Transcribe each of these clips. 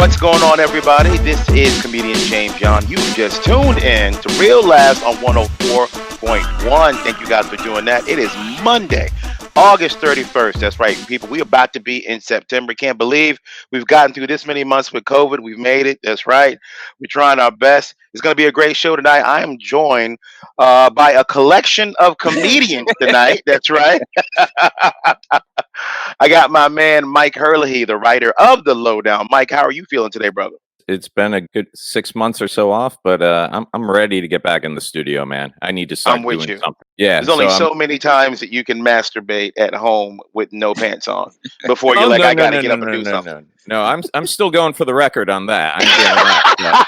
What's going on, everybody? This is comedian James Young. You just tuned in to Real Laughs on 104.1. Thank you guys for doing that. It is Monday, August 31st. That's right, people. We're about to be in September. Can't believe we've gotten through this many months with COVID. We've made it. That's right. We're trying our best. It's going to be a great show tonight. I am joined by a collection of comedians tonight. That's right. I got my man Mike Herlihy, the writer of The Lowdown. Mike, how are you feeling today, brother? It's been a good 6 months or so off, but I'm ready to get back in the studio, man. I need to start I'm with doing you. something. Yeah, There's only so many times that you can masturbate at home with no pants on before you're oh like, no I no got to no get no up and no do no something. no no. I'm still going for the record on that. I'm doing that.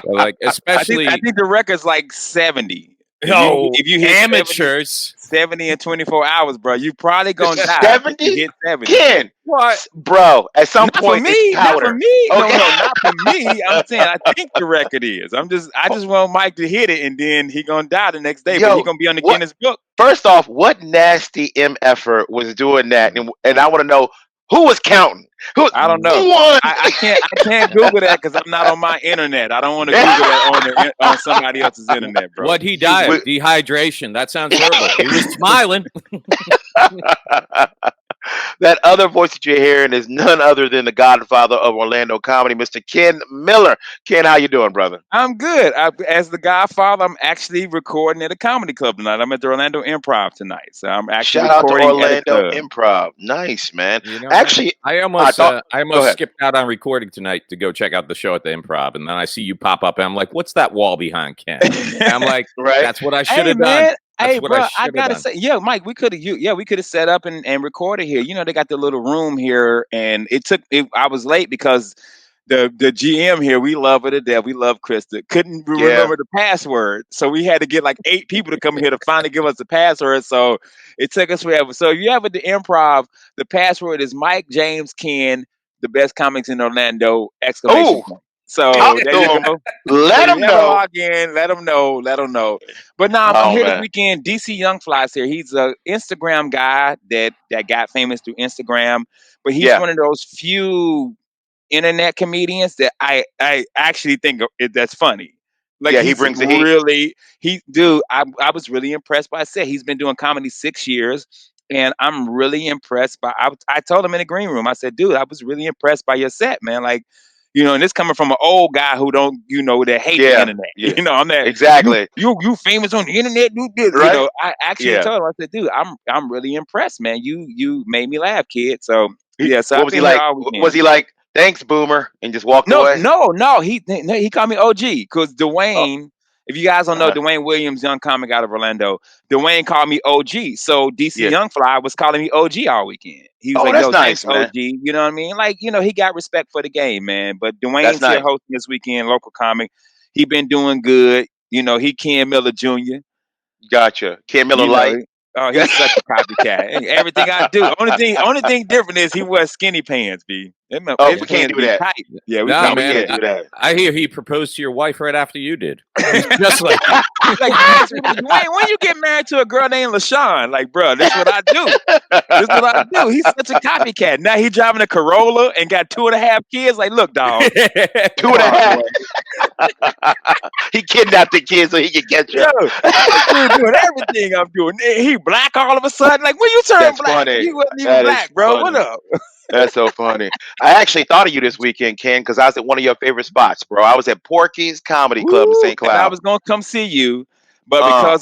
But, like especially, I think the record's like 70. no If you hit amateurs. 70 in 24 hours, bro, you probably gonna die. If you 70? hit 70. Ken, What? bro, at some Not for point, me. it's Not for powder. me. No, Okay. not for me. I'm saying I think the record is. I just want Mike to hit it, and then he gonna die the next day. But he Yo, gonna be on the what? Guinness Book. First off, what nasty effort was doing that? And I want to know who was counting. Who I don't know. one? I can't Google that because I'm not on my internet. I don't want to Google that on somebody else's internet, bro. What he died of? Dehydration. That sounds horrible. He was smiling. That other voice that you're hearing is none other than the godfather of Orlando comedy, Mr. Ken Miller. Ken, how you doing, brother? I'm good. As the Godfather, I'm actually recording at a comedy club tonight. I'm at the Orlando Improv tonight, so I'm actually Shout out to recording at a Orlando club. Improv. Nice, man. You know, Actually, I almost Go ahead. skipped out on recording tonight to go check out the show at the Improv, and then I see you pop up, and I'm like, "What's that wall behind Ken?" And I'm like, Right? "That's what I should Hey have done." man, That's hey what bro, I should have gotta done. say, yeah, Mike, we could have set up and recorded here. You know, they got the little room here, and I was late because the GM here, we love her to death. We love Krista. Couldn't Yeah. remember the password, so we had to get like 8 people to come here to finally give us the password. So it took us forever. So if you have at the Improv, the password is Mike James Ken, the best comics in Orlando! Exclamation Oh, point. So talk there to you him. go. Let So him you ever know. log in, let them know. But now I'm Oh, here this man. weekend. DC Young Fly's here. He's a Instagram guy that got famous through Instagram. But he's Yeah. one of those few internet comedians that I actually think that's funny. Like Yeah, he he's brings the heat. really I was really impressed by set. He's been doing comedy 6 years. And I'm really impressed by. I told him in the green room. I said, "Dude, I was really impressed by your set, man. Like, and this coming from an old guy who don't, that hate the Yeah. internet. Yeah. I'm that Exactly. you famous on the internet. You did, Right? I actually Yeah. told him. I said, "Dude, I'm really impressed, man. You made me laugh, kid." So yeah, so What I've was he been here like? all Was weekend. he like, thanks, Boomer, and just walked No, away? no. He called me OG because Oh, Dwayne. If you guys don't know Dwayne Williams, young comic out of Orlando, Dwayne called me OG. So DC yeah. Young Fly was calling me OG all weekend. He was Oh, like, that's "Yo, thanks, nice, man. OG." You know what I mean? Like, he got respect for the game, man. But That's Dwayne's here nice. hosting this weekend, local comic. He been doing good. He Ken Miller Jr. Gotcha. Ken Miller You know, Light. he's such a copycat. And everything I do, only thing different is he wears skinny pants, B. Oh, His we can't pants do be that. tight. Yeah, we Nah, No, can't we do man. can't that. do that. I hear he proposed to your wife right after you did. He's just like you. Like, you ask me, like, Dwayne, when you get married to a girl named LaShawn? Like, bro, this is what I do. This is what I do. He's such a copycat. Now he driving a Corolla and got 2.5 kids. Like, look, dog. Two Come and a on, half. boy. He kidnapped the kid so he could catch Yo, up. dude doing everything I'm doing. He black all of a sudden. Like, when you turn That's black? funny. He wasn't even That is black, bro. What funny. up? That's so funny. I actually thought of you this weekend, Ken, because I was at one of your favorite spots, bro. I was at Porky's Comedy Club in Woo! St. And I Cloud. was gonna come see you, but Uh,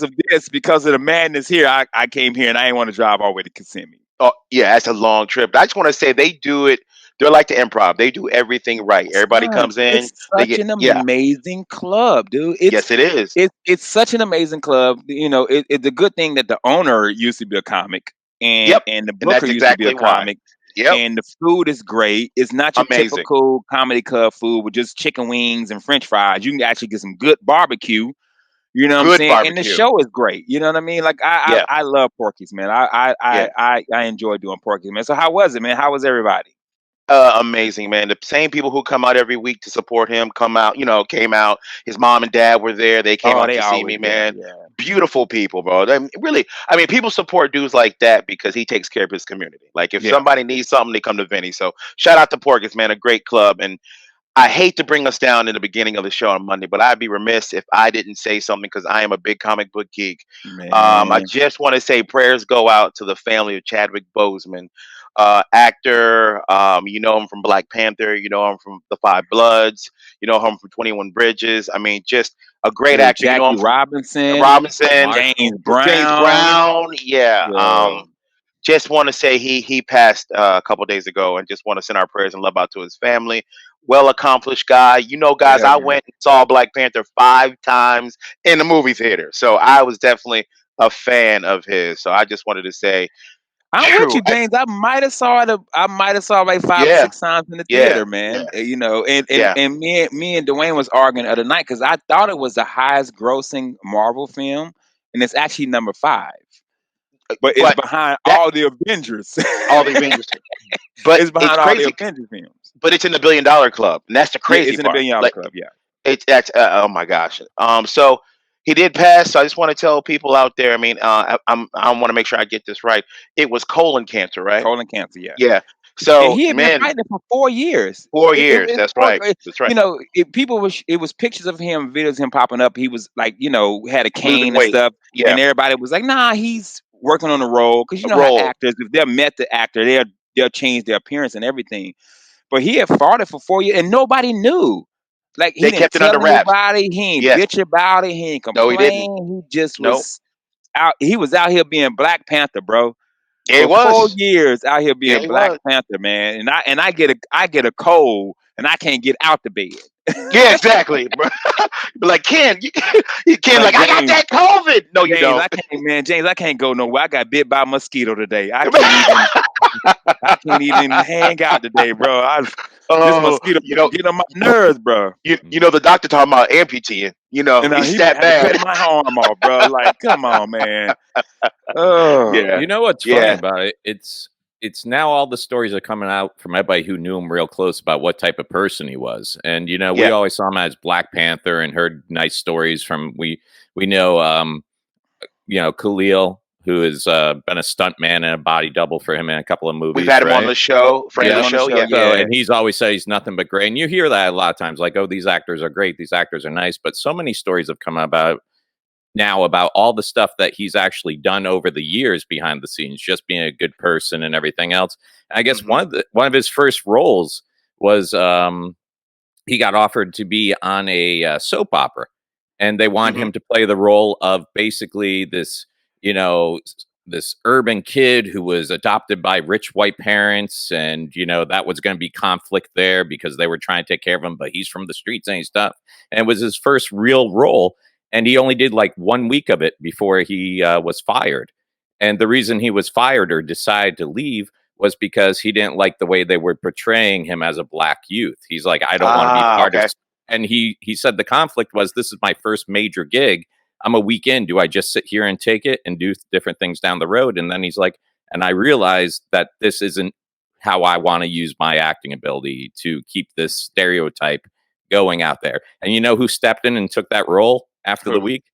because of the madness here, I came here and I didn't want to drive all the way to Kissimmee. oh, yeah, that's a long trip. But I just want to say they do it. They're like the Improv. They do everything right. Everybody Son, comes in. it's They such get, an yeah, amazing club, dude. yes, it is. It's such an amazing club. It's a good thing that the owner used to be a comic and Yep. and the And booker that's used to be a exactly why. comic. Yep. And the food is great. It's not your Amazing. typical comedy club food with just chicken wings and French fries. You can actually get some good barbecue. You know what I'm Good saying? And the barbecue. show is great. You know what I mean? Like Yeah. I love Porky's, man. Yeah. I enjoy doing Porky's, man. So how was it, man? How was everybody? Amazing, man. The same people who come out every week to support him came out. His mom and dad were there. They came Oh, out they to see always me, there. man. Yeah. Beautiful people, bro. Really, I mean, people support dudes like that because he takes care of his community. Like if Yeah. somebody needs something, they come to Vinny. So shout out to Porkins, man, a great club. And I hate to bring us down in the beginning of the show on Monday, but I'd be remiss if I didn't say something because I am a big comic book geek. I Man. just want to say prayers go out to the family of Chadwick Boseman, actor. You know him from Black Panther. You know him from The Five Bloods. You know him from 21 Bridges. I mean, just a great Dude, actor. You know Jackie him from Robinson, Robinson, James James Brown. Brown. Yeah. Yeah. Just want to say he passed a couple days ago, and just want to send our prayers and love out to his family. Well accomplished guy. You know, guys, Yeah, I man. went and saw Black Panther 5 times in the movie theater, so I was definitely a fan of his. So I just wanted to say, I'm with true. you, James. I might have saw it like 5 or 6 times in the Yeah, theater, man. You know, and and yeah. and me and Dwayne was arguing the other night because I thought it was the highest grossing Marvel film, and it's actually number 5, but it's But behind that all the Avengers. all the Avengers, but It's it's behind all the crazy. Avengers films. But it's in the $1 billion club, and that's the Yeah, crazy it's in the part. billion dollar Like club. Yeah. it's that's oh my gosh. So he did pass. So I just want to tell people out there. I mean, I want to make sure I get this right. It was colon cancer, right? Colon cancer, yeah. Yeah. And So he had been man, fighting it for 4 years. 4 years. That's right. That's right. You know, it was pictures of him, videos of him popping up. He was like, you know, had a Losing cane and weight. stuff, Yeah. and everybody was like, nah, he's working on the role because you A know how role. actors, if they're method actor, they'll change their appearance and everything. But he had fought it for 4 years, and nobody knew. Like he They didn't kept it tell under wraps. anybody. He ain't Yes. bitch about it. He ain't No, he didn't. complain. He just No. was out. He was out here being Black Panther, bro, Yeah, he for four was. years out here Yeah, being he Black was. Panther, man. And I get a cold and I can't get out the bed. Yeah, exactly, bro. But like Ken, you Ken, Like like I got James, that COVID. No, you don't. James, I can't go nowhere. I got bit by a mosquito today. I can't even hang out today, bro. This Oh, mosquito getting on my nerves, bro. you know the doctor talking about amputeeing. You know, And he's he that had to cut bad. my arm off, bro. Like, come on, man. Oh, Yeah, You know what's funny yeah, about it? It's now all the stories are coming out from everybody who knew him real close about what type of person he was. And you know, we yeah. always saw him as Black Panther and heard nice stories from we know Khalil, who has been a stunt man and a body double for him in a couple of We've movies, had him on right? the show, friend yeah, of I'm the on the show. show. Yeah, So, Yeah, and he's always said he's nothing but great. And you hear that a lot of times, like, oh, these actors are great. These actors are nice. But so many stories have come about now about all the stuff that he's actually done over the years behind the scenes, just being a good person and everything else. And I guess hmm one of his first roles was he got offered to be on a soap opera, and they wanted hmm him to play the role of basically this, this urban kid who was adopted by rich white parents, and that was going to be conflict there because they were trying to take care of him, but he's from the streets and stuff. And it was his first real role, and he only did like 1 week of it before he was fired. And the reason he was fired or decided to leave was because he didn't like the way they were portraying him as a black youth. He's like, I don't want to be Ah, part of. okay. And he said the conflict was, this is my first major gig. I'm a week in. Do I just sit here and take it and do different things down the road? And then he's like, and I realized that this isn't how I want to use my acting ability to keep this stereotype going out there. And you know who stepped in and took that role after the Who? week?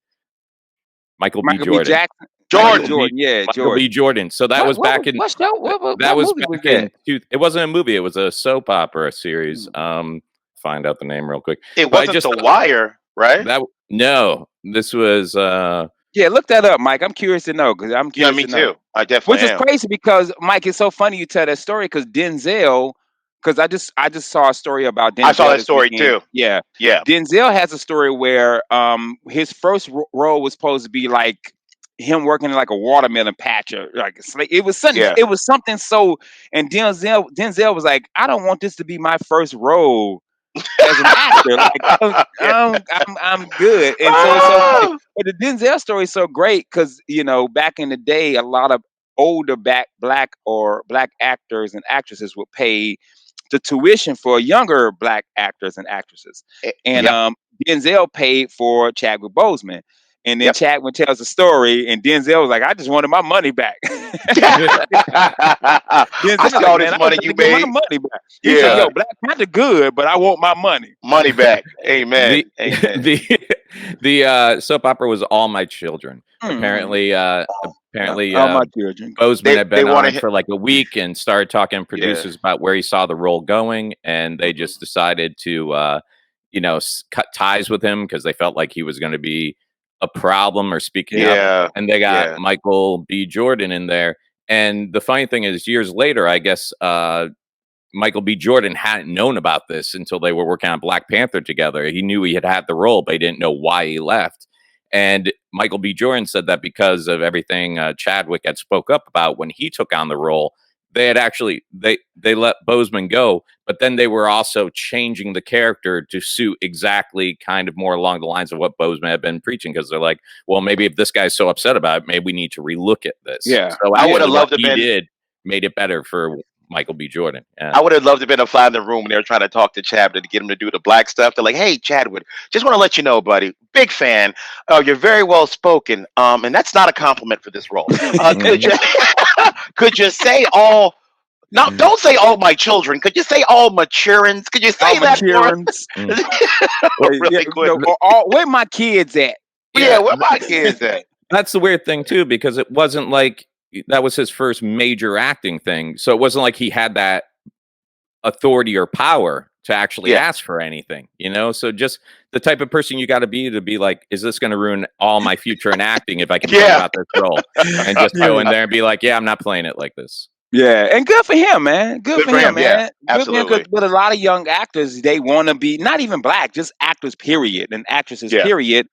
Michael B. Michael B. Jordan. Jackson, Michael Jordan. Jordan. Yeah, Michael B. Jordan. Jordan. So that was back in What show? that What was movie was back that? in it wasn't a movie, it was a soap opera series. Hmm. Find out the name real quick. It But I wasn't just The Wire, right? that no, this was Yeah, look that up, Mike. I'm curious to know because I'm Yeah, curious me to know. too. I Which definitely is am. crazy because Mike, it's so funny you tell that story because Denzel, because I just saw a story about I saw Denzel that this story weekend. too. Yeah, Yeah, Denzel has a story where his first role was supposed to be like him working in like a watermelon patch or like yeah. it was something so, and Denzel was like, I don't want this to be my first role as an actor. Like Yeah. I'm good. And so it's so funny. Oh, But the Denzel story is so great because back in the day, a lot of older black actors and actresses would pay the tuition for younger black actors and actresses. And yep. Denzel paid for Chadwick Boseman. And then Yep. Chadwick tells the story, and Denzel was like, "I just wanted my money back." I Denzel see like, all "Man, this I was money trying you to get my made. money back." He said, Yeah, "Yo, Black Panther good, but I want my money." money back. Amen. the Amen. the soap opera was All My Children. Mm. Apparently, Yeah, apparently, all my children. Boseman had They been on wanted it him. for like a week and started talking to Yeah. producers about where he saw the role going, and they just decided to, cut ties with him because they felt like he was going to be a problem or speaking up. Yeah. And they got Yeah. Michael B. Jordan in there. And the funny thing is, years later, I guess Michael B. Jordan hadn't known about this until they were working on Black Panther together. He knew he had the role, but he didn't know why he left. And Michael B. Jordan said that because of everything Chadwick had spoke up about when he took on the role, they had actually they let Boseman go, but then they were also changing the character to suit exactly kind of more along the lines of what Boseman had been preaching. Because they're like, well, maybe if this guy's so upset about it, maybe we need to relook at this. Yeah. So I would have actually, what loved to he been. did made it better for Michael B. Jordan. Yeah. I would have loved to have been a fly in the room when they were trying to talk to Chadwick to get him to do the black stuff. They're like, "Hey, Chadwick, just want to let you know, buddy, big fan. You're very well spoken. And that's not a compliment for this role. Could Mhm. you could you say all? No, Mhm. don't say all my children. Could you say all maturins? Could you All say my that for children. Mm. really quick? Where my kids at? Yeah, Yeah, where my kids at? that's the weird thing too, because it wasn't like that was his first major acting thing. So it wasn't like he had that authority or power to actually Yeah, ask for anything, So just the type of person you got to be like, is this going to ruin all my future in acting if I complain yeah, about this role? And just go in there and be like, yeah, I'm not playing it like this. Yeah, and good for him, man. Good good for for him, him. Yeah, man. Good for him, because absolutely. with a lot of young actors, they want to be not even black, just actors, period, and actresses, Yeah, period.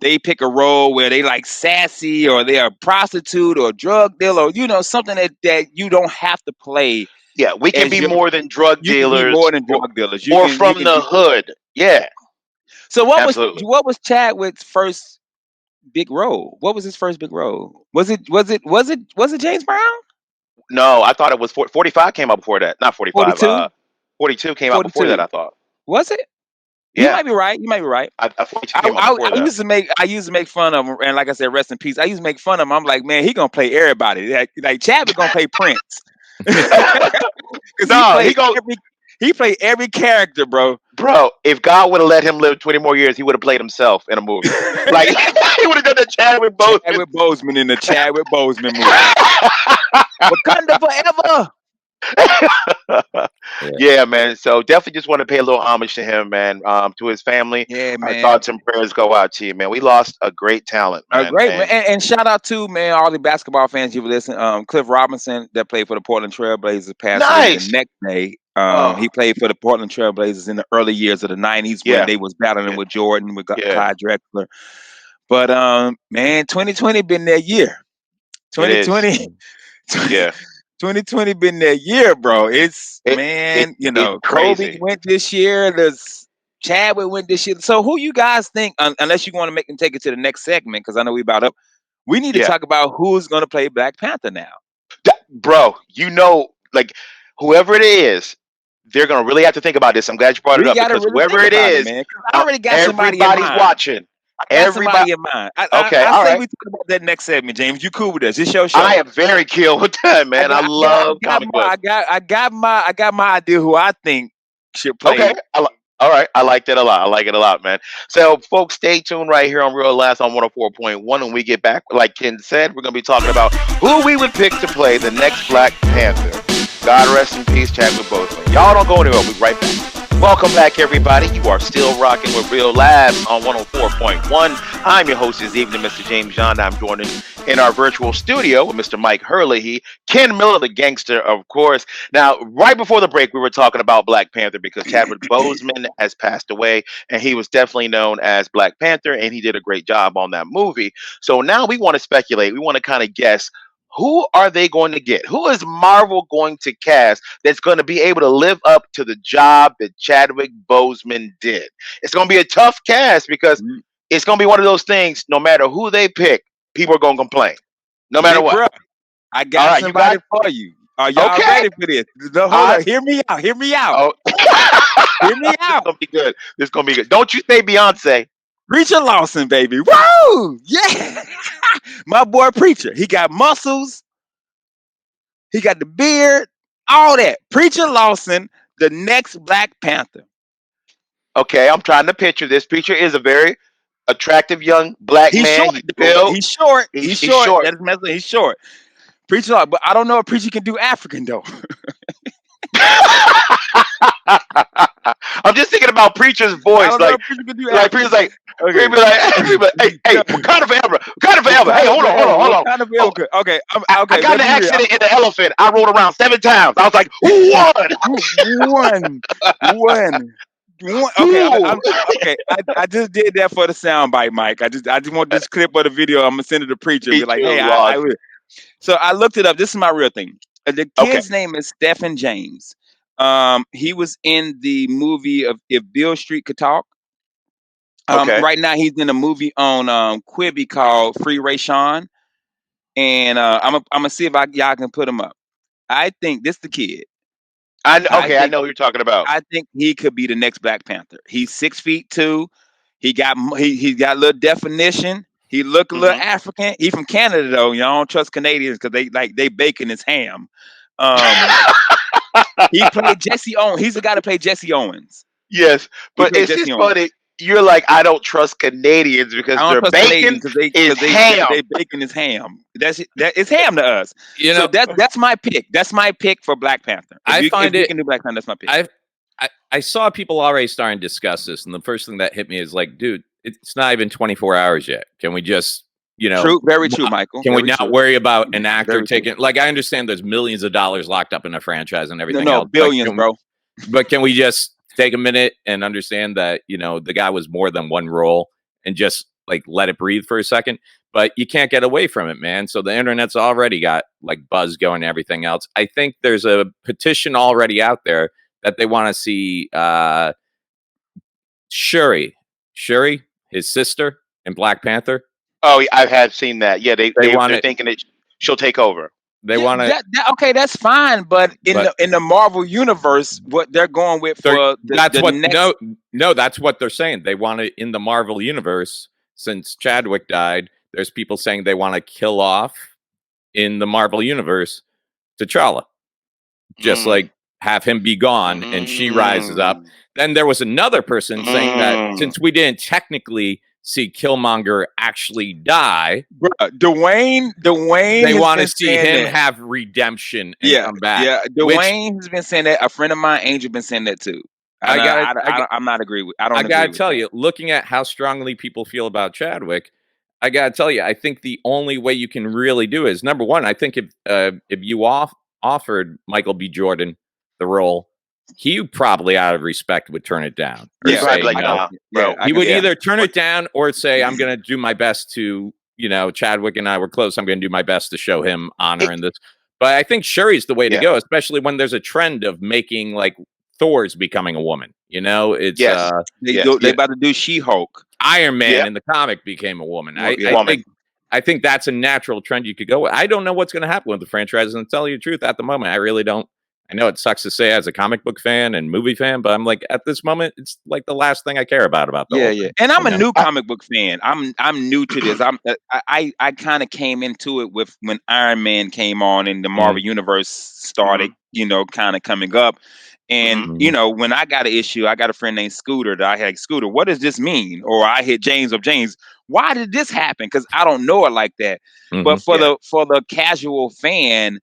They pick a role where they like sassy, or they're a prostitute or a drug dealer, or something that you don't have to play yeah. We can as be your. more than drug You can be dealers, more than drug dealers. You or can from the be. hood. Yeah, So absolutely. what was Chadwick's first big role? What was his first big role? Was it James Brown? No, I thought it was 45 came out before that. Not 45. 42? 42 came out before that, 42. I thought. Was it? You Yeah. might be right. You might be right. 42 came out before I that. used to make fun of him, and like I said, rest in peace. I used to make fun of him. I'm like, man, he gonna play everybody. Like Chadwick gonna play Prince, because No, he go, he played every character, bro. bro. If God would have let him live 20 more years, he would have played himself in a movie. Like he would have done the Chadwick Boseman. Chadwick Boseman in the Chadwick Boseman movie. Wakanda forever. Yeah, man. So definitely just want to pay a little homage to him, man. To his family. Yeah, Our man. thoughts and prayers go out to you, man. We lost a great talent, man. Great, man. And shout out to, man, all the basketball fans you've listened. Cliff Robinson, that played for the Portland Trailblazers, passed away Nice. the next day. Oh, He played for the Portland Trailblazers in the early years of the 90s when yeah, they was battling yeah, with Jordan, with yeah. Clyde Drexler. But man, 2020 been their year. It is. 2020, Yeah. 2020 been their year, bro. It's, It man, it's Kobe crazy. went this year. There's Chadwick went this year. So who you guys think, unless you want to make them take it to the next segment, because I know we about up. We need to Yeah. talk about who's going to play Black Panther now. Bro, like whoever it is, they're gonna really have to think about this. I'm glad you brought it We up got to because really whoever think it about it, is, man. 'Cause I already got somebody in everybody's mind. watching. I got somebody Everybody. in mind. Okay, I all say right. we talk about that next segment, James. You cool with this? It's your show. I am very killed with that, man. I love comic books. I got my idea who I think should play. Okay. All right. I like that a lot. I like it a lot, man. So, folks, stay tuned right here on Real Last on 104.1. When we get back, like Ken said, we're going to be talking about who we would pick to play the next Black Panther. God rest in peace, Chadwick Boseman. Y'all don't go anywhere. We'll be right back. Welcome back, everybody. You are still rocking with Real Labs on 104.1. I'm your host this evening, Mr. James John. I'm joined in our virtual studio with Mr. Mike Hurley, Ken Miller, the gangster, of course. Now, right before the break, we were talking about Black Panther because Chadwick Boseman has passed away, and he was definitely known as Black Panther, and he did a great job on that movie. So now we want to speculate. We want to kind of guess, who are they going to get? Who is Marvel going to cast that's going to be able to live up to the job that Chadwick Boseman did? It's going to be a tough cast because it's going to be one of those things, no matter who they pick, people are going to complain. No matter Big what. bro, I got All right, somebody for you. Are y'all Okay. ready for this? Hold on. Hear me out. Hear me out. Oh. Hear me out. This is going to be good. This is going to be good. Don't you say Beyonce. Preacher Lawson, baby. Woo! Yeah. My boy Preacher. He got muscles. He got the beard. All that. Preacher Lawson, the next Black Panther. Okay, I'm trying to picture this. Preacher is a very attractive young black He's man. short, He's dude. built. He's short. He's, He's he's short. short. That is messing. He's short. Preacher, but I don't know if Preacher can do African though. I'm just thinking about Preacher's I voice. don't know if Preacher can do Like African. Preacher's like, Okay. hey, Wakanda forever, Wakanda forever. Hey, hold on. Kind of Oh, okay. Okay. I got Let's an be real. accident in the elephant. I rolled around 7 times. I was like, who won? One. Okay. I just did that for the soundbite, Mike. I just want this clip of the video. I'm gonna send it to Preacher and be like, hey, I So I looked it up. This is my real thing. The kid's name is Stephen James. He was in the movie of If Beale Street Could Talk. Okay. Right now he's in a movie on Quibi called Free Ray Sean, and I'm gonna see if y'all can put him up. I think this the kid. I know who you're talking about. I think he could be the next Black Panther. He's 6'2". He got a little definition. He look a little African. He from Canada though. You know, I don't trust Canadians because they bacon his ham. He played Jesse Owens. He's the guy to play Jesse Owens. Yes, but it's just funny. You're like, I don't trust Canadians because their bacon is ham. They bacon is ham. It's ham to us. You so know, that's my pick. That's my pick for Black Panther. If you can do Black Panther, that's my pick. I saw people already starting to discuss this, and the first thing that hit me is like, dude, it's not even 24 hours yet. Can we just, very true, Michael. Can we not worry about an actor taking? Like, I understand there's millions of dollars locked up in a franchise and everything else. Billions, bro. But can we just take a minute and understand that the guy was more than one role and just like let it breathe for a second? But you can't get away from it, man. So the internet's already got like buzz going and everything else. I think there's a petition already out there that they want to see Shuri, his sister in Black Panther. Oh, I have seen that. Yeah, they're thinking that she'll take over. They want to. Okay, that's fine. But in the Marvel universe, what they're going with for that's what they're saying. They want to in the Marvel universe. Since Chadwick died, there's people saying they want to kill off in the Marvel universe T'Challa, just like have him be gone and she rises up. Then there was another person saying that since we didn't technically see Killmonger actually die, Dwayne, they want to see him have redemption and come back. Yeah, Dwayne has been saying that. A friend of mine, Angel, been saying that too. I'm not agree with. I gotta tell you, looking at how strongly people feel about Chadwick, I gotta tell you, I think the only way you can really do is number one. I think if you offered Michael B. Jordan the role, he probably out of respect would turn it down. Or say, bro. He would either turn it down or say, "I'm going to do my best to, Chadwick and I were close. I'm going to do my best to show him honor in this." But I think Shuri's the way to go, especially when there's a trend of making like Thor's becoming a woman. It's they about to do She-Hulk. Iron Man in the comic became a woman. I think that's a natural trend you could go with. I don't know what's going to happen with the franchise, and to tell you the truth, at the moment, I really don't. I know it sucks to say as a comic book fan and movie fan, but I'm like, at this moment, it's like the last thing I care about the whole thing. And I'm a new comic book fan. I'm new to this. I kind of came into it with when Iron Man came on and the Marvel Universe started, kind of coming up. And when I got an issue, I got a friend named Scooter that I had. Scooter, what does this mean? Or I hit James of James. Why did this happen? Because I don't know it like that. But for the casual fan,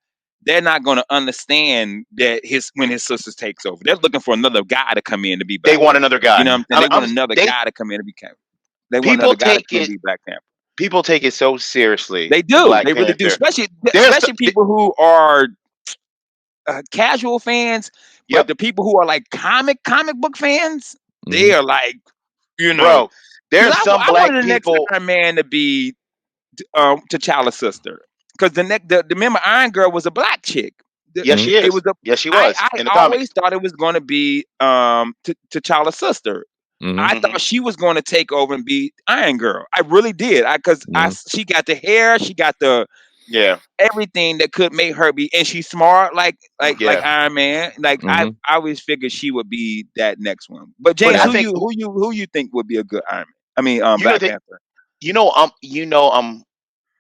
they're not going to understand that when his sister takes over. They're looking for another guy to come in to be. They want another guy. You know what I'm saying? They want another guy to come in to be. They want another guy to come in to be Black Panther. People take it so seriously. They do. They really do. Especially people who are casual fans. But the people who are like comic book fans, they are like, bro. There's some black people. Next Iron Man to be T'Challa's sister. Because the remember Iron Girl was a black chick. Yes, she is. Yes, she was. I always thought it was going to be T'Challa's sister. I thought she was going to take over and be Iron Girl. I really did. She got the hair, she got the everything that could make her be, and she's smart like Iron Man. Like I always figured she would be that next one. But James, who you think would be a good Iron Man? I mean, You know Black that Panther.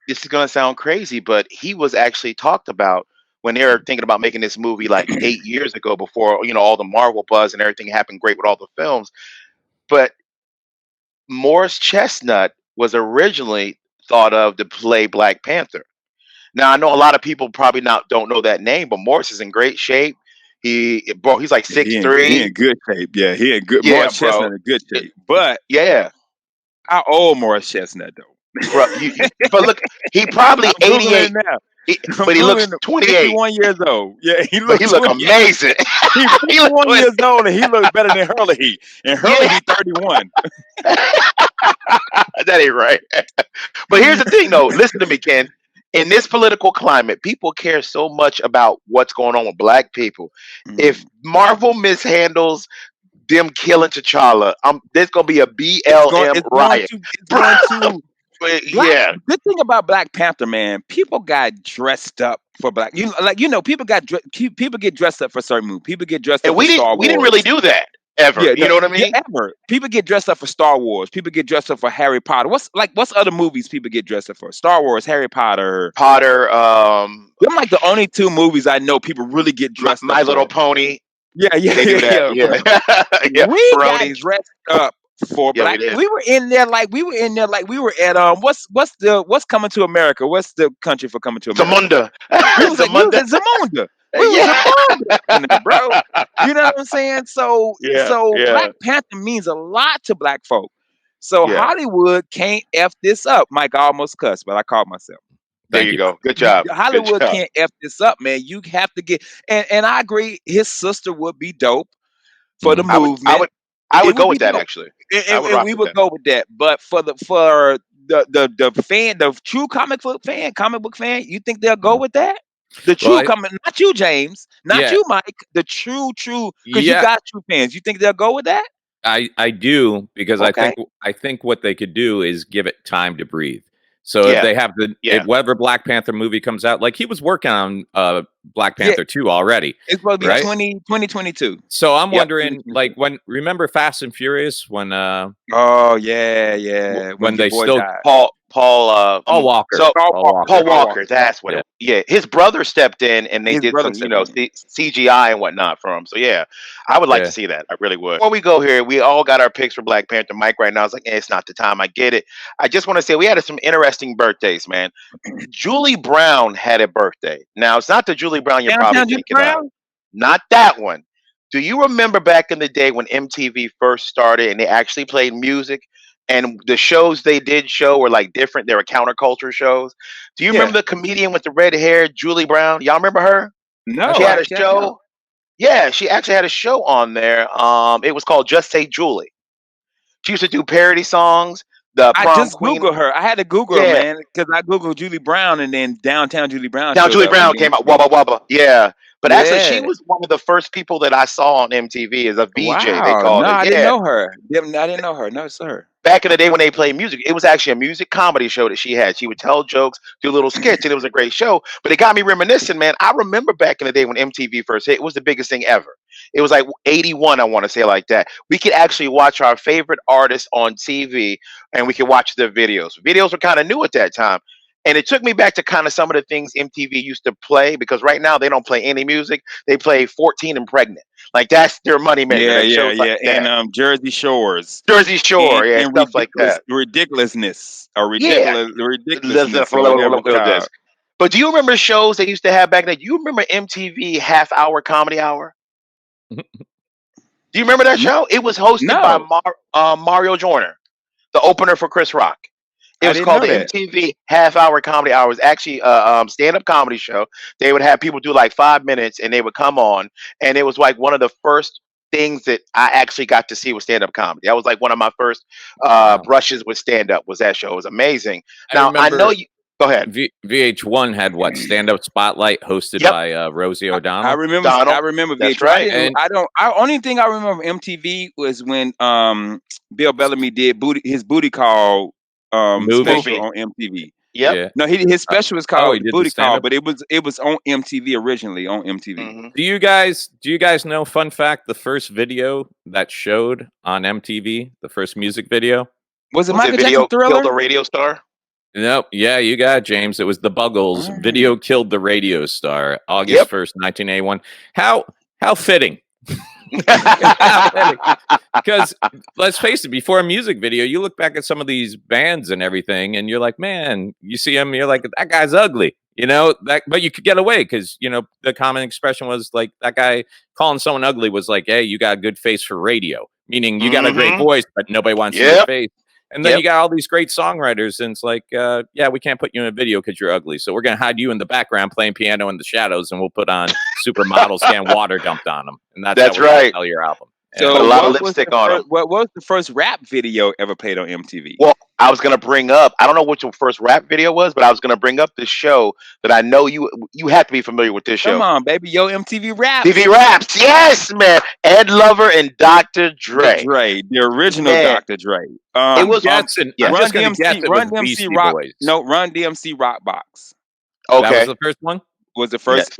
this is gonna sound crazy, but he was actually talked about when they were thinking about making this movie like 8 years ago before all the Marvel buzz and everything happened great with all the films. But Morris Chestnut was originally thought of to play Black Panther. Now I know a lot of people probably not don't know that name, but Morris is in great shape. He's like Yeah, six he in three. good shape. Yeah, he in good. Yeah, Morris bro. Chestnut in good It- shape. But yeah, how old Morris Chestnut though? bro. But look, he probably I'm googling it 88, now. I'm but he looks googling. 28. 51 years old. Yeah, he But he looked look 28. amazing. He's He look 51 20. years old and he looks better than Hurley. And Hurley Yeah, be 31. that ain't right. But here's the thing, though. Listen to me, Ken. In this political climate, people care so much about what's going on with black people. If Mm. Marvel mishandles them killing T'Challa, there's gonna be a It's going. BLM It's going riot. to. It's going to. Black. Yeah, Good thing about Black Panther, man. People got dressed up for black. People people get dressed up for certain movies. People get dressed and up for Star we didn't really Wars. do that ever. Yeah, You know what I yeah, mean? ever. People get dressed up for Star Wars. People get dressed up for Harry Potter. What's other movies people get dressed up for? Star Wars, Harry Potter. Potter, Them like the only two movies I know people really get dressed up My Little for. Pony. Yeah, yeah, They yeah, do that. yeah. Yeah, yeah. We got Bronies. dressed up for Yeah, we black. did. We were in there like we were at what's coming to America? What's the country for coming to America? Zamunda. We was Zamunda. at Zamunda. We was Yeah. Zamunda in there, bro. You know what I'm saying? So Yeah. so Yeah. Black Panther means a lot to black folk. So Yeah. Hollywood can't F this up. Mike, I almost cussed, but I called myself. There Thank you you. go. Good job. Good Hollywood job. can't F this up, man. You have to get and I agree his sister would be dope for the Mhm. I would I movement. would I It would would go be with that dope. actually. And, I and, would and rock we with would that. go with that. But for the fan, the true comic book fan, you think they'll go Mhm. with that? The Well, true comic, not you, James, not yeah, you, Mike. The true, because you yeah, got true fans. You think they'll go with that? I do because Okay. I think what they could do is give it time to breathe. So if Yeah. they have if Yeah. whatever Black Panther movie comes out, like he was working on Black Yeah, Panther 2 already, it's supposed to be right? 2022. So I'm Yep. wondering, like 2022. remember Fast and Furious Oh yeah, yeah. When when your they boy still died, Paul Walker, So Paul Walker, Paul Paul Walker, Walker. that's what yeah, it. Yeah, his brother stepped in and they His did brother some, stepped in. CGI and whatnot for him. So yeah, I would like to yeah. see that. I really would. Before we go here, we all got our picks for Black Panther. Mike right now is like, it's not the time. I get it. I just want to say we had some interesting birthdays, man. Julie Brown had a birthday. Now it's not the Julie Brown you're probably Downtown Julie thinking of. Brown. Not that one. Do you remember back in the day when MTV first started and they actually played music? And the shows they did show were like different. They were counterculture shows. Do you Yeah. remember the comedian with the red hair, Julie Brown? Y'all remember her? She No, had a actually I don't. show. Yeah, she actually had a show on there. It was called Just Say Julie. She used to do parody songs. The I prom just queen. Googled her. I had to Google her, Yeah, man, because I Googled Julie Brown and then Downtown Julie Brown now showed Julie up. And Brown then came out. Wubba wubba. Yeah, but actually, she yeah. was one of the first people that I saw on MTV as a VJ. They Wow. called No, it. I didn't Yeah, know her. I didn't know her. No, sir. back in the day when they played music, it was actually a music comedy show that she had. She would tell jokes, do little skits, and it was a great show. But it got me reminiscing, man. I remember back in the day when MTV first hit, it was the biggest thing ever. It was like 81, I want to say like that. We could actually watch our favorite artists on TV and we could watch their videos. Videos were kind of new at that time. And it took me back to kind of some of the things MTV used to play because right now they don't play any music. They play 14 and Pregnant. Like that's their moneymaker, Yeah, like yeah, shows like yeah. And that. Jersey Shores Jersey Shore, yeah, and stuff like that. ridiculousness or Yeah, ridiculousness or whatever it's called. this. But do you remember shows they used to have back then? Do you remember MTV Half Hour Comedy Hour? Do you remember that No, show? It was hosted by no, Mario Joyner, the opener for Chris Rock. It I was didn't called know the that. MTV Half Hour Comedy Hour. It was actually a stand-up comedy show. They would have people do like 5 minutes, and they would come on, and it was like one of the first things that I actually got to see with stand-up comedy. That was like one of my first Wow. brushes with stand-up. Was that show? It was amazing. I Now I know remember you. Go ahead. VH1 had what Stand Up Spotlight hosted Yep, by Rosie I O'Donnell, remember Donald. That's VH1. right. and I only thing I remember MTV was when Bill Bellamy did his booty call movie. special Movie. on MTV. Yep. Yeah. No, his special was Oh, he called did the Booty stand Call, up. but it was on MTV originally on MTV. Hmm. Do you guys know, fun fact, the first video that showed on MTV, the first music video? Was it Was it Michael Jackson Video Killed Thriller? a Radio Star? Nope. Yeah, you got it, James. It was the Buggles. Video killed the radio star. August Yep. 1st, 1981. How fitting. How fitting. Because let's face it, before a music video, you look back at some of these bands and everything, and you're like, man, you see him, you're like, that guy's ugly, but you could get away because, the common expression was like that guy calling someone ugly was like, hey, you got a good face for radio, meaning you got a great Mhm. voice, but nobody wants to see your Yep. face. And then Yep. you got all these great songwriters, and it's like, yeah, we can't put you in a video because you're ugly. So we're going to hide you in the background playing piano in the shadows, and we'll put on supermodels getting water dumped on them. And that's how we're gonna right. sell your album. Put a So lot of what was lipstick the on first, them. what was the first rap video ever played on MTV? Well, I was gonna bring up. I don't know what your first rap video was, but I was gonna bring up this show that I know you have to be familiar with this Come show. on, baby. Yo, MTV Raps. TV Raps, yes, man. Ed Lover and Dr. Dre, Dre. the original Man. Dr. Dre. It was guessing. yeah. I'm Run just going to guess DMC, it Run was DMC Beastie Rock. Boys. No, Run DMC Rock Box That was Okay. the first one. was the first.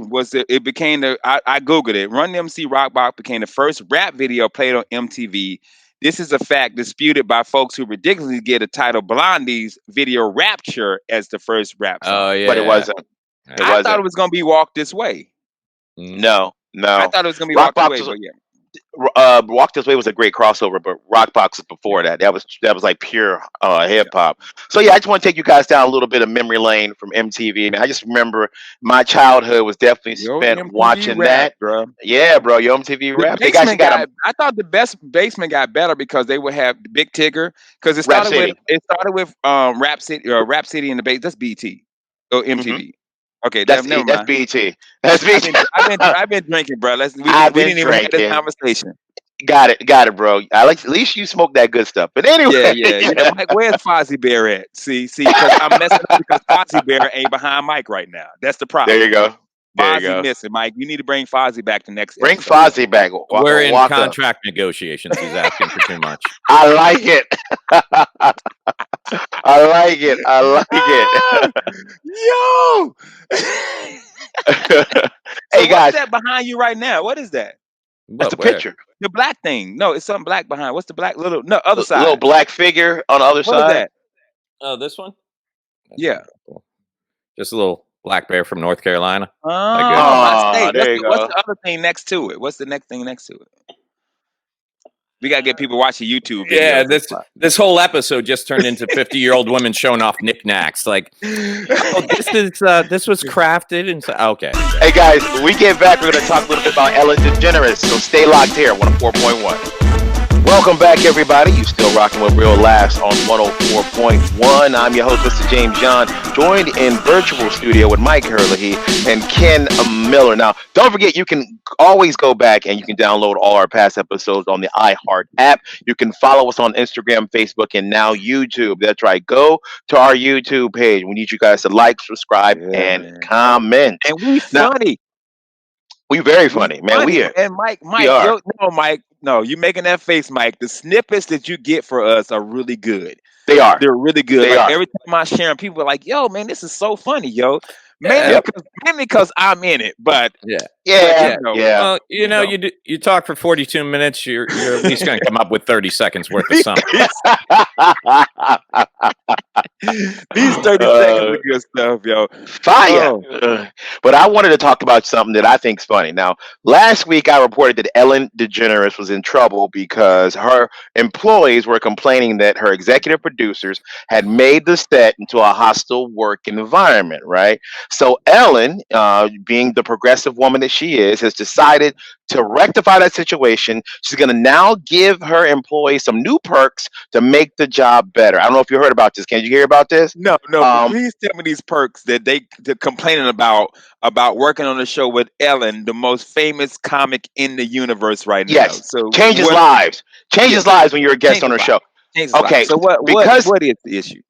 It became the. I googled it. Run DMC Rock Box became the first rap video played on MTV. This is a fact disputed by folks who ridiculously get a title Blondie's video Rapture as the first rap song. Oh yeah, But it wasn't. It I wasn't. thought it was gonna be Walk This Way. No. I thought it was gonna be Rock Walk Box This Way, was- but yeah. Walk This Way was a great crossover, but Rockbox was before that. That was like pure hip hop. So yeah, I just want to take you guys down a little bit of memory lane from MTV. Man, I just remember my childhood was definitely Yo, spent MTV watching Rap, that. bro. Yeah, bro, your MTV The Rap. They actually basement got a I thought the best basement got better because they would have Big Tigger because it Rap started City. with Rap City in the base. That's BT. Oh, MTV. Okay, That's never that's mind. BT. That's BT. I've been drinking, bro. We I've been didn't even have this drinking. conversation. Got it, bro. At least you smoke that good stuff. But anyway, Yeah. Mike, where's Fozzie Bear at? See, because I'm messing up because Fozzie Bear ain't behind Mike right now. That's the problem. There you go. Fozzie missing, Mike. You need to bring Fozzie back the next Bring episode. Fozzie back. We're in Walk contract negotiations. He's asking for too much. I like it. I like it. Yo! Hey guys, what's that behind you right now? What is that? that's the Where? picture. The black thing. No, it's something black behind. What's the black other side? Little black figure on the other What is side. that? Oh, this one. That's Yeah. cool. Just a little black bear from North Carolina. Oh, Oh, my state. there you What's go. the other thing next to it? What's the next thing next to it? We gotta get people watching YouTube videos. Yeah, this whole episode just turned into 50-year-old women showing off knickknacks. Like, oh, this was crafted and okay. Hey guys, when we get back, we're going to talk a little bit about Ellen DeGeneres. So stay locked here, 104.1. Welcome back, everybody. You still rocking with Real Laughs on 104.1. I'm your host, Mr. James John, joined in virtual studio with Mike Herlihy and Ken Miller. Now, don't forget, you can always go back and you can download all our past episodes on the iHeart app. You can follow us on Instagram, Facebook, and now YouTube. That's right. Go to our YouTube page. We need you guys to like, subscribe, and comment. And we Now, funny. We very funny, man. We are. And Mike, are. Mike, no, you making that face, Mike. The snippets that you get for us are really good. They are. They're really good. They are. Every time I share them, people are like, yo, man, this is so funny, yo. Yeah. Mainly because I'm in it, but Yeah. Well, you talk for 42 minutes, you're at least going to come up with 30 seconds worth of something. These 30 seconds of good stuff, yo. Fire. But I wanted to talk about something that I think is funny. Now, last week I reported that Ellen DeGeneres was in trouble because her employees were complaining that her executive producers had made the set into a hostile work environment, right? So Ellen, being the progressive woman that she is, has decided to rectify that situation. She's going to now give her employees some new perks to make the job better. I don't know if you heard about this. Can you hear about this? No. Please tell me these perks that they're complaining about working on the show with Ellen, the most famous comic in the universe right now. Yes. So Changes lives. Changes lives when you're a guest on her show. Okay. So what is the issue?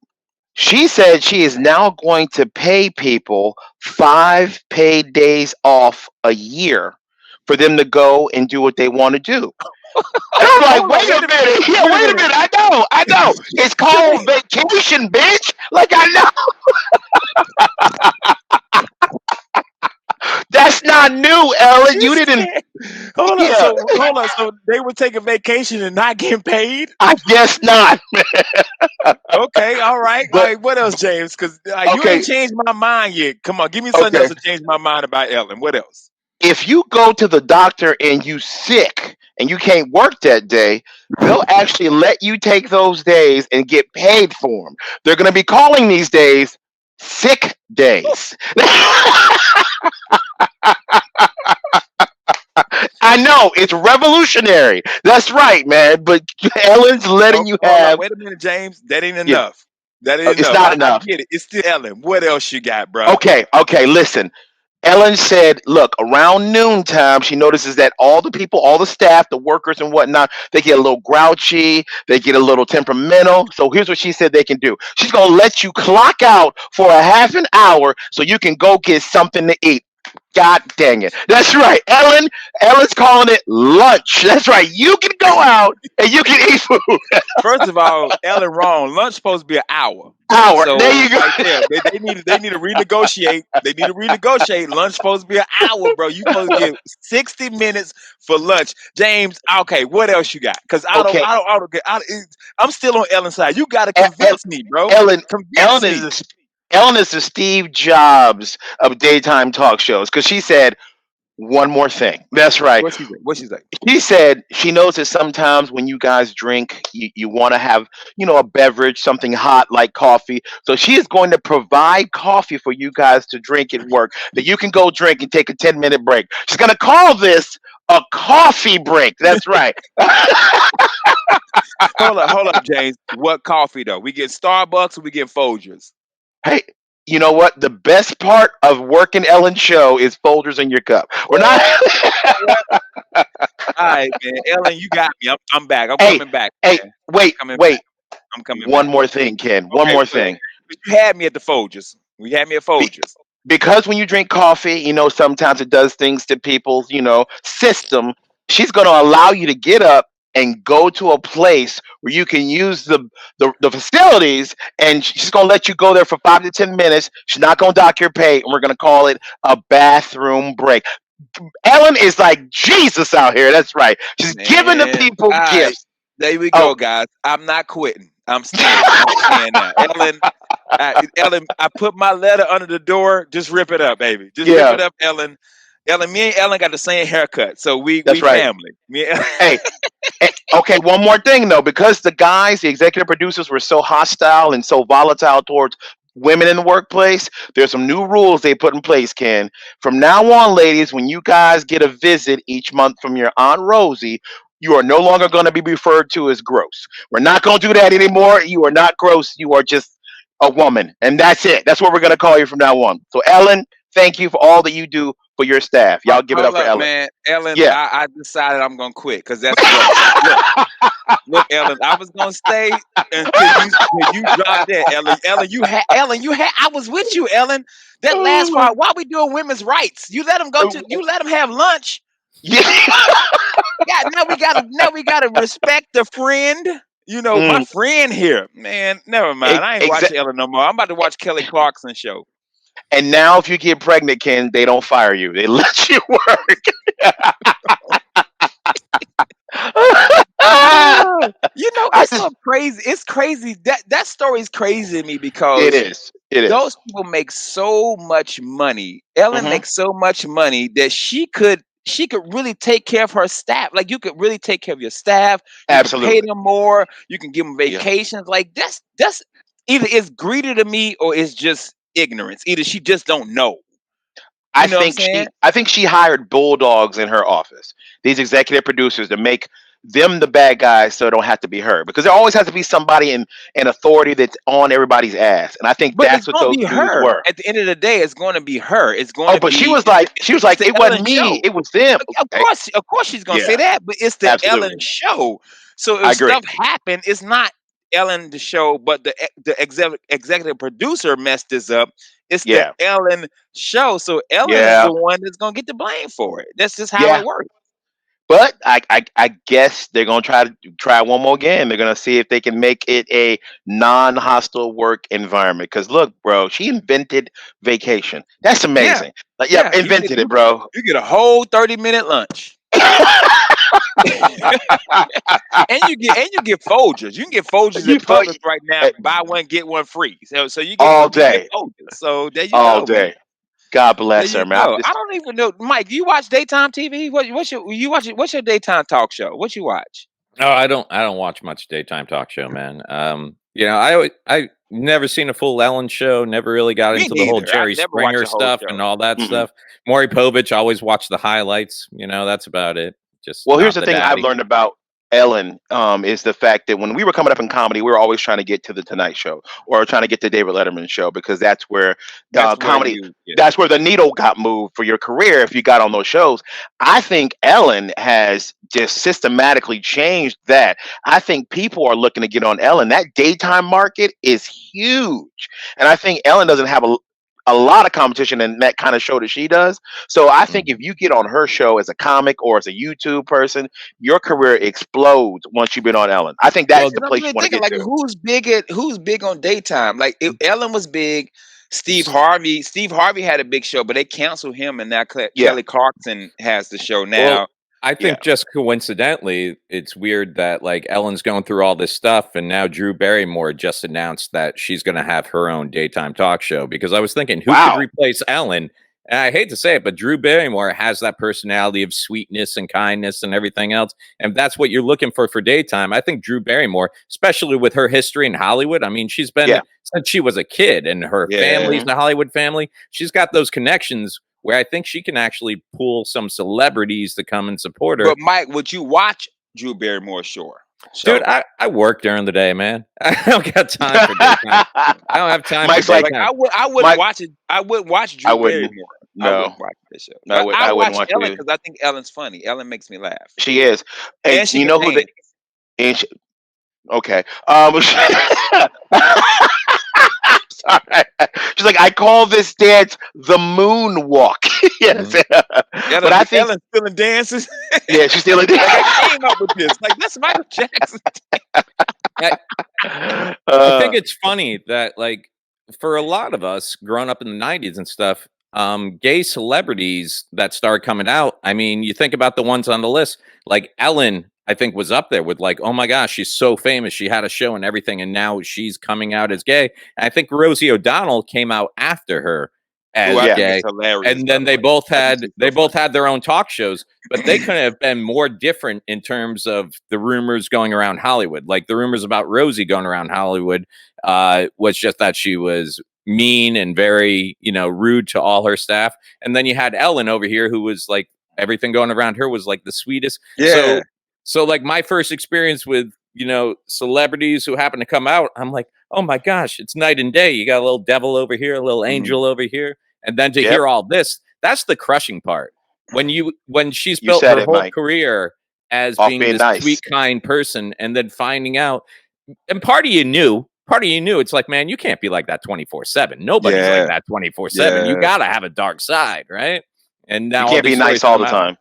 She said she is now going to pay people 5 paid days off a year for them to go and do what they want to do. And I'm like, wait a minute. Yeah, wait a minute. I know. It's called vacation, bitch. Like, I know. That's not new, Ellen. You You didn't. said, hold on. Yeah, So hold on. So they were taking vacation and not getting paid. I guess not. Okay, all right. But Like, what else, James? Because you ain't okay, changed my mind yet. Come on, give me something else okay. to change my mind about Ellen. What else? If you go to the doctor and you sick and you can't work that day, they'll actually let you take those days and get paid for them. They're going to be calling these days sick days. I know it's revolutionary. That's right, man. But Ellen's letting you Hold on. have. Wait a minute, James. That ain't Yeah, enough. That ain't it's enough. not I enough. get it. It's still Ellen. What else you got, bruh? Okay, okay. Listen, Ellen said, look, around noontime, she notices that all the people, all the staff, the workers and whatnot, they get a little grouchy, they get a little temperamental. So here's what she said they can do. She's going to let you clock out for a half an hour so you can go get something to eat. God dang it. That's right. Ellen's calling it lunch. That's right. You can go out and you can eat food. First of all, Ellen wrong. Lunch supposed to be an hour. Hour. There So you go. right there, they need to renegotiate. They need to renegotiate. Lunch supposed to be an hour, bro. You supposed to get 60 minutes for lunch. James, okay, what else you got? Because Okay. I'm still on Ellen's side. You gotta E- E- convince me, bro. Ellen Convince Ellen is me. the Ellen is the Steve Jobs of daytime talk shows because she said one more thing. That's right. What she say? What she say? She said she knows that sometimes when you guys drink, you want to have, a beverage, something hot like coffee. So she is going to provide coffee for you guys to drink at work that you can go drink and take a 10-minute break. She's going to call this a coffee break. That's right. Hold up, James. What coffee though? We get Starbucks or we get Folgers? Hey, you know what? The best part of working Ellen's show is folders in your cup. We're not. Woo! You know what? All right, man. Ellen, you got me. I'm back. I'm Hey, coming back, hey, man. I'm wait, coming back. wait. I'm coming One back. more thing, Ken. One Okay, more well, thing. you had me at the Folgers. We had me at Be- Folgers. because when you drink coffee, sometimes it does things to people's, system. She's going to allow you to get up and go to a place where you can use the facilities, and she's going to let you go there for 5 to 10 minutes. She's not going to dock your pay, and we're going to call it a bathroom break. Ellen is like Jesus out here. That's right. She's giving the Man, people all right. gifts. There we Oh, go, guys. I'm not quitting. I'm staying. I'm staying now. Ellen, I put my letter under the door. Just rip it up, baby. Just rip yeah, it up, Ellen. Ellen, me and Ellen got the same haircut, so we that's right. family. Me and Hey, okay, one more thing though, because the executive producers, were so hostile and so volatile towards women in the workplace, there's some new rules they put in place, Ken. From now on, ladies, when you guys get a visit each month from your Aunt Rosie, you are no longer going to be referred to as gross. We're not going to do that anymore. You are not gross. You are just a woman. And that's it. That's what we're going to call you from now on. So, Ellen, thank you for all that you do for your staff. Y'all give it hold up for up, Ellen. man. Ellen, Yeah. I decided I'm gonna quit because that's gross. Look, Ellen, I was gonna stay until you dropped that, Ellen. Ellen, you had I was with you, Ellen. That last Oh, part, why we doing women's rights? You let them have lunch. yeah. Yeah, now we gotta respect the friend. My Mm, friend here. Man, never mind. I ain't exa- watching Ellen no more. I'm about to watch Kelly Clarkson show. and now, if you get pregnant, Ken, they don't fire you. They let you work. Oh, I it's so just, crazy. It's crazy. That story is crazy to me it because is. It is. those people make so much money. Ellen Hmm. makes so much money that she could really take care of her staff. Like you could really take care of your staff. You could pay Absolutely. them more. You can give them Yeah. vacations. Like that's either it's greedy to me or it's just ignorance. Either she just don't know. I You know what I'm think saying? she hired bulldogs in her office. These executive producers to make them the bad guys, so it don't have to be her. Because there always has to be somebody in authority that's on everybody's ass, and I think But it's that's what gonna those be dudes her. were. At the end of the day, it's gonna be her. It's Oh, gonna but be she was it's like, the it Ellen wasn't me, show. it was them. Okay. Of course, she's gonna say Yeah. that, but it's the Ellen Absolutely. show. So I if agree. stuff happen, it's not Ellen the show, but the executive producer messed this up. It's the Yeah. Ellen show. So Ellen is Yeah. the one that's gonna get the blame for it. That's just how Yeah. it works. But I guess they're gonna try one more again. They're gonna see if they can make it a non-hostile work environment. Because look, bro, she invented vacation. That's Yeah, amazing. Like, yep, yeah. invented it, bro. You get a whole 30-minute lunch. And you get Folgers. You can get Folgers you at fo- Publix right now. eh, Buy one get one free. So all you get day, Folgers. So there you all go, man. day. God There bless you her, man. go. I don't even know, Mike. Do you watch daytime TV? What's your daytime talk show? What you watch? Oh, I don't watch much daytime talk show, man. I never seen a full Ellen show. Never really got Me into the whole neither. I've Jerry never watched Springer a whole stuff show. and all that Mm-mm. stuff. Maury Povich, always watch the highlights. That's about it. Just Well, here's not the the thing I've daddy. learned about Ellen is the fact that when we were coming up in comedy, we were always trying to get to the Tonight Show or trying to get to David Letterman's show because that's where That's where comedy. you. Yeah. That's where the needle got moved for your career if you got on those shows. I think Ellen has just systematically changed that. I think people are looking to get on Ellen. That daytime market is huge, and I think Ellen doesn't have a lot of competition in that kind of show that she does. So I think Mm. if you get on her show as a comic or as a YouTube person, your career explodes once you've been on Ellen. I think that's Well, the And I'm place you really want to thinking, get like, to. who's big on daytime? Like, if Ellen was big, Steve Harvey had a big show, but they canceled him, and now Yeah. Kelly Clarkson has the show well, now. I Yeah, think just coincidentally, it's weird that like Ellen's going through all this stuff, and now Drew Barrymore just announced that she's going to have her own daytime talk show. Because I was thinking, who could Wow. replace Ellen? And I hate to say it, but Drew Barrymore has that personality of sweetness and kindness and everything else. And that's what you're looking for daytime. I think Drew Barrymore, especially with her history in Hollywood, I mean, she's been Yeah. since she was a kid, and her yeah. family's Hmm. a Hollywood family. She's got those connections where I think she can actually pull some celebrities to come and support her. But Mike, would you watch Drew Barrymore's show? Dude, I work during the day, man. I don't got time for daytime. I don't have time Mike's for like, Like, daytime. I wouldn't Mike, watch it. I wouldn't watch I Drew wouldn't. Barrymore. I No, wouldn't watch this show. But I I wouldn't watch watch Ellen it. because I think Ellen's funny. Ellen makes me laugh, She is, and and she you can know who the dance. and she, okay. Sorry. She's like, I call this dance the moonwalk. Yes, Mhm. but I think Ellen's still dances. yeah, she's still a Like, I came up with this. Like, that's Michael Jackson. I, I think it's funny that like for a lot of us growing up in the 90s and stuff, gay celebrities that start coming out, I mean, you think about the ones on the list, like Ellen, I think was up there with like, oh my gosh, she's so famous. She had a show and everything, and now she's coming out as gay. And I think Rosie O'Donnell came out after her Who as I yeah, think is gay. hilarious, And by then the they way. both I think had she's they so both funny. had their own talk shows, but they couldn't have been more different in terms of the rumors going around Hollywood. Like the rumors about Rosie going around Hollywood was just that she was mean and very, rude to all her staff. And then you had Ellen over here who was like everything going around her was like the sweetest. Yeah. So like my first experience with, celebrities who happen to come out, I'm like, oh my gosh, it's night and day. You got a little devil over here, a little Mhm. angel over here. And then to yep. hear all this, that's the crushing part. When she's You built said her it, whole Mike. career as Off being being this nice. sweet, kind person, and then finding out, and part of you knew, it's like, man, you can't be like that 24/7. Nobody's like Yeah. that 24/7. You Yeah. gotta have a dark side, right? And You now all can't be these nice stories all come the out. time.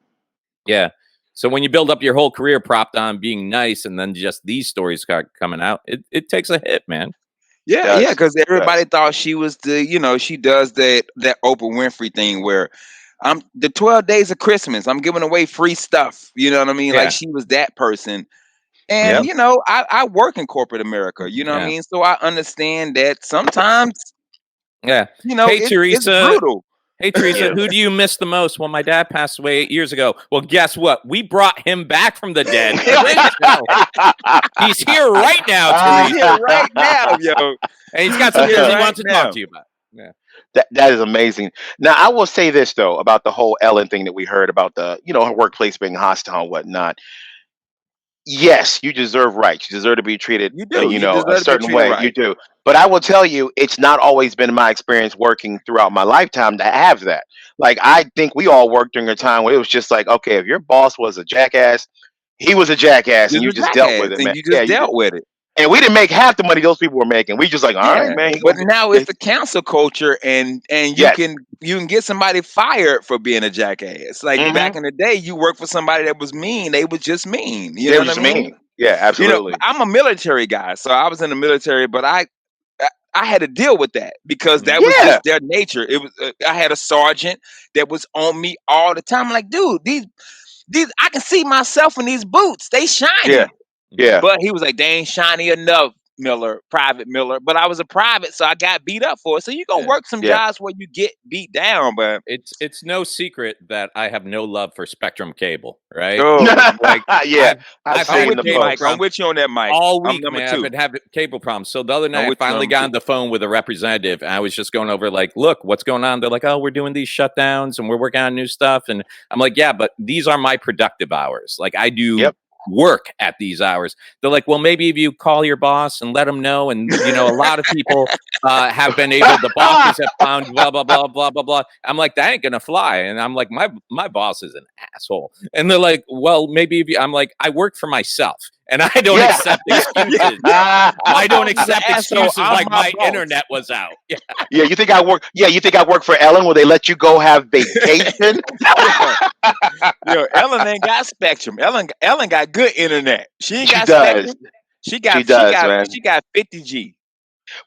Yeah. So when you build up your whole career propped on being nice, and then just these stories start coming out, it takes a hit, man. Yeah, Does. yeah, because It does. everybody thought she was she does that Oprah Winfrey thing where I'm the 12 days of Christmas, I'm giving away free stuff. You know what I mean? Like Yeah. she was that person. Yep. And I work in corporate America, you know what I Yeah. mean? So I understand that sometimes, Yeah. Hey, it's Teresa. brutal. Hey, Teresa, Yeah. who do you miss the most? Well, my dad passed away 8 years ago. Well, guess what? We brought him back from the dead for this show. He's here right now, He's Teresa. here right now, yo. And he's got some He's things here he right wants to now. talk to you about. Yeah. That is amazing. Now, I will say this though about the whole Ellen thing that we heard about the, her workplace being hostile and whatnot. Yes, you deserve rights. You deserve to be treated, You do. You a deserve to be certain treated way. You right. do. But I will tell you, it's not always been my experience working throughout my lifetime to have that. Like, I think we all worked during a time where it was just like, okay, if your boss was a jackass, he was a jackass, This and you is a just dealt jackass, with it, and man. you Yeah, just dealt with it. And we didn't make half the money those people were making. We just like, all right, man. But now it's the cancel culture, and Yes. you can get somebody fired for being a jackass. Like back in the day, you worked for somebody that was mean. They was just mean. You They know were what just I mean? mean. Yeah, absolutely. I'm a military guy, so I was in the military, but I had to deal with that because that was Yeah. just their nature. It was I had a sergeant that was on me all the time. I'm like, dude, these I can see myself in these boots. They shiny. Yeah. Yeah. But he was like, they ain't shiny enough, Miller, Private Miller. But I was a private, so I got beat up for it. So you're gonna work some Yeah. jobs where you get beat down, but It's no secret that I have no love for Spectrum cable, right? like Yeah. I've I'm had with you, cable Mike. I'm with you on that, Mike. all I'm week, number man. I've 2. been having cable problems. So the other I'm night, I with you, finally number got 2. on the phone with a representative, and I was just going over like, look, what's going on? They're like, oh, we're doing these shutdowns, and we're working on new stuff. And I'm like, yeah, but these are my productive hours. Like I do work at these hours. They're like, well, maybe if you call your boss and let them know. And you know, a lot of people have been able. The bosses have found blah blah blah blah blah blah. I'm like, that ain't gonna fly. And I'm like, my boss is an asshole. And they're like, well, maybe if you, I'm like, I work for myself. And I don't accept excuses. I don't accept excuses like my internet was out. Yeah. Yeah, you think I work? Yeah, you think I work for Ellen? Will they let you go have vacation? Ellen ain't got Spectrum. Ellen got good internet. She ain't got does. Spectrum. She got man. she got 50G.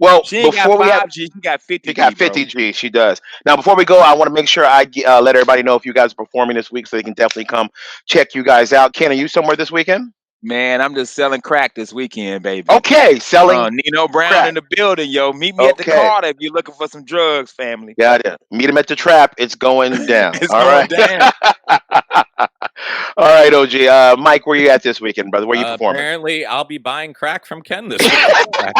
Well, She ain't got 5G. She got 50G. She got 50G. She does. Now, before we go, I want to make sure I let everybody know if you guys are performing this week, so they can definitely come check you guys out. Ken, are you somewhere this weekend? Man, I'm just selling crack this weekend, baby. Okay, selling. Nino Brown crack. in the building, yo. Meet me at the Carter if you're looking for some drugs, family. Got it. Meet him at the trap. It's going down. It's All going right. down. All right, OG. Mike, where you at this weekend, brother? Where you performing? Apparently, I'll be buying crack from Ken this weekend.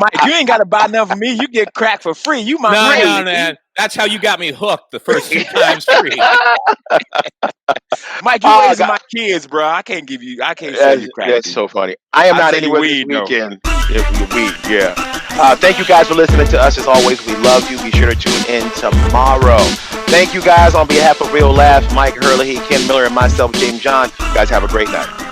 Mike, you ain't got to buy nothing for me. You get crack for free. You my no, friend. man. That's how you got me hooked the first 2 times free. Mike, you raising my kids, bro. I can't sell you crack. That's so funny. I am not anywhere this weekend. Yeah. Thank you guys for listening to us. As always, we love you. Be sure to tune in tomorrow. Thank you guys on behalf of Real Laughs, Mike Hurley, Ken Miller, and myself, James John. You guys have a great night.